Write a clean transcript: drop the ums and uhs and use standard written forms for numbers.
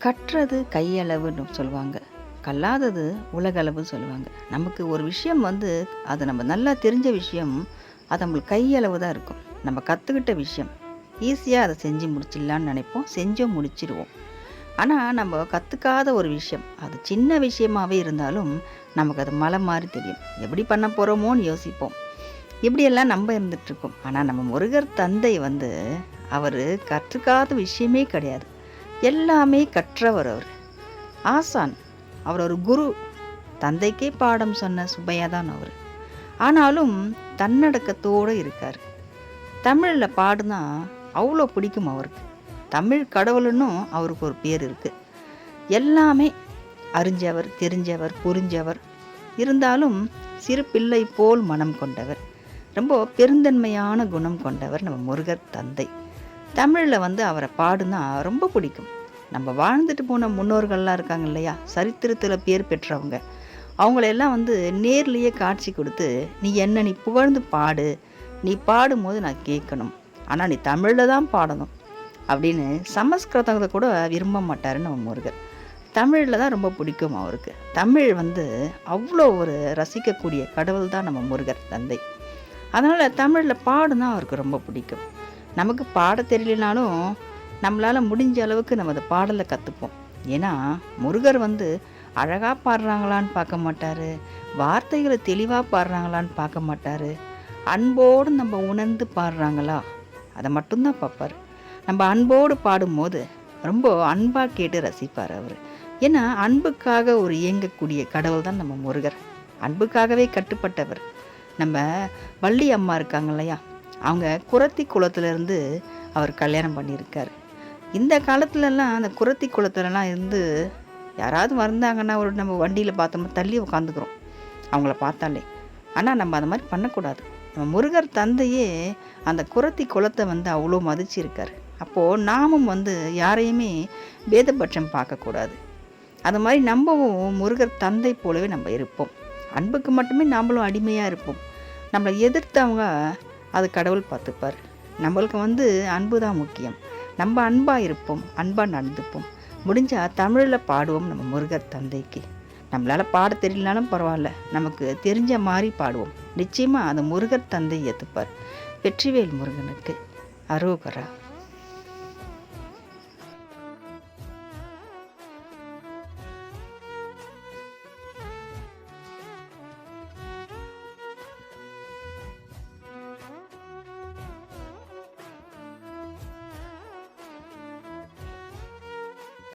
கற்றது கையளவுன்னு சொல்லுவாங்க. கல்லாதது உலகளவுன்னு சொல்லுவாங்க. நமக்கு ஒரு விஷயம் அது நம்ம நல்லா தெரிஞ்ச விஷயம், அது நம்மளுக்கு கையளவு தான் இருக்கும். நம்ம கத்துக்கிட்ட விஷயம், ஈஸியா அத செஞ்சு முடிச்சிடலான்னு நெனைப்போம். செஞ்சும் முடிச்சிடுவோம். ஆனா, நம்ம கத்துக்காத ஒரு விஷயம், அது சின்ன விஷயமாவே இருந்தாலும், நமக்கு அது மலை மாரி தெரியும். எப்படி பண்ண போறோமோன்னு யோசிப்போம். இப்படியெல்லாம் நம்ம இருந்துட்டுருக்கோம். ஆனா, நம்ம முருகர் தந்தை அவரு கற்றுக்காத விஷயமே கிடையாது. எல்லாமே கற்றவர் அவரு. ஆசான். அவர் ஒரு குரு. தந்தைக்கே பாடம் சொன்ன சுப்பையா தான் அவரு. ஆனாலும் தன்னடக்கத்தோட இருக்காரு. தமிழ்ல பாடுனா அவ்ளோ பிடிக்கும் அவருக்கு. தமிழ் கடவுளுன்னும் அவருக்கு ஒரு பேர் இருக்கு. எல்லாமே அறிஞ்சவர், தெரிஞ்சவர், புரிஞ்சவர். இருந்தாலும் சிறு பிள்ளை போல் மனம் கொண்டவர். ரொம்ப பெருந்தன்மையான குணம் கொண்டவர் நம்ம முருகர் தந்தை. தமிழ்ல அவர பாடுனா ரொம்ப பிடிக்கும். நம்ம வாழ்ந்துட்டு போன முன்னோர்கள்லாம் இருக்காங்க இல்லையா? சரித்திரத்தில பேர் பெற்றவங்க. அவங்களெல்லாம் நேர்லயே காட்சி குடுத்து, நீ புகழ்ந்து பாடு. நீ பாடும்போது நான் கேட்கணும். ஆனா நீ தமிழ்ல தான் பாடணும்." அப்படின்னு சமஸ்கிருதத்த கூட விரும்ப மாட்டாரு நம்ம முருகர். தமிழ்ல தான் ரொம்ப பிடிக்கும் அவருக்கு. தமிழ் அவ்ளோ ஒரு ரசிக்கக்கூடிய கடவுள் தான் நம்ம முருகர் தந்தை. அதனால தமிழ்ல பாடுனா அவருக்கு ரொம்ப பிடிக்கும். நமக்கு பாட தெரியலனாலும், நம்மளால முடிஞ்ச அளவுக்கு நம்ம அந்த பாடல கத்துப்போம். ஏன்னா, முருகர் அழகா பாடுறாங்களான்னு பார்க்க மாட்டாரு. வார்த்தைகள தெளிவா பாடுறாங்களான்னு பார்க்க மாட்டாரு. அன்போடு நம்ம உணர்ந்து பாடுறாங்களா? அத மட்டும் தான் பார்ப்பாரு. நம்ம அன்போடு பாடும்போது, ரொம்ப அன்பா கேட்டு ரசிப்பாரு அவரு. ஏன்னா, அன்புக்காக ஒரு இயங்கக்கூடிய கடவுள் தான் நம்ம முருகர். அன்புக்காகவே கட்டுப்பட்டவர். நம்ம வள்ளி அம்மா இருக்காங்க இல்லையா? அவங்க குறத்தி குலத்திலேருந்து அவர் கல்யாணம் பண்ணியிருக்காரு. இந்த காலத்துலலாம் அந்த குறத்தி குலத்துலலாம் யாராவது வந்தாங்கன்னா, நம்ம வண்டியில பார்த்தோம்னா தள்ளி உட்காந்துக்கிறோம். அவங்கள பார்த்தாலே. ஆனா நம்ம அந்த மாரி பண்ணக்கூடாது. நம்ம முருகர் தந்தையே அந்த குறத்தி குலத்த அவ்வளோ மதிச்சிருக்காரு. அப்போ நாமும் யாரையுமே பேதபட்சம் பார்க்கக்கூடாது. அது மாரி நம்பவும் முருகர் தந்தை போலவே நம்ம இருப்போம். அன்புக்கு மட்டுமே நாமளும் அடிமையா இருப்போம். நம்மள எதிர்த்தவங்க அது கடவுள் பார்த்துப்பார். நம்மளுக்கு அன்பு தான் முக்கியம். நம்ம அன்பா இருப்போம். அன்பா நடந்துப்போம். முடிஞ்சா தமிழ்ல பாடுவோம் நம்ம முருகர் தந்தைக்கு. நம்மளால பாட தெரியலனாலும் பரவாயில்ல. நமக்கு தெரிஞ்ச மாரி பாடுவோம். நிச்சயமா அந்த முருகர் தந்தை ஏத்துப்பார். வெற்றிவேல் முருகனுக்கு அரோகரா.